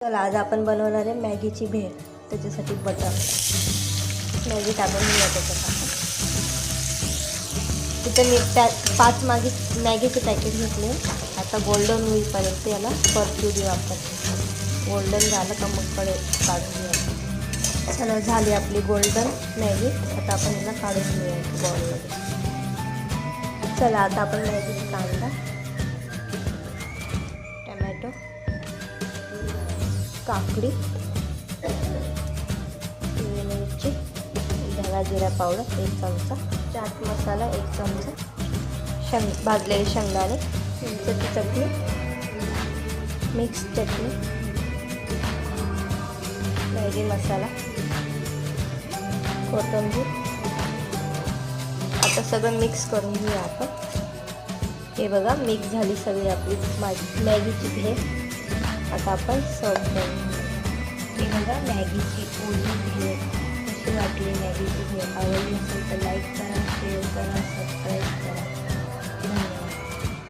चला आज आपण बनवणार आहे मॅगीची भेळ. त्याच्यासाठी बटर मॅगी टाकून घेऊया त्याच्यात आपण. तिथं मी 5 मॅगीचे पॅकेट घेतले. आता गोल्डन होईपर्यंत याला परतू देऊ आपण. गोल्डन झालं का मग काढून घेऊया. चला झाली आपली गोल्डन मॅगी. आता आपण याला काढून घेऊया बॉलमध्ये. चला आता आपण मॅगीची कांदा, टमॅटो, काकडी, हिरवी मिरची, धना जिरा पावडर 1 चमचा, चाट मसाला 1 चमचा, भाजलेले शेंगदाणे, चिंचेची चटणी, मिक्स चटणी, मॅगी मसाला, कोथिंबीर. आता सगळं मिक्स करून घेऊया आपण. हे बघा मिक्स झाली सगळी आपली मॅगीची भेळ. आता आपण सर्व करू. हे बघा मॅगीची ओली भेळ. कशी वाटली मॅगीची भेळ? आवडली असेल तर लाईक करा, शेअर करा.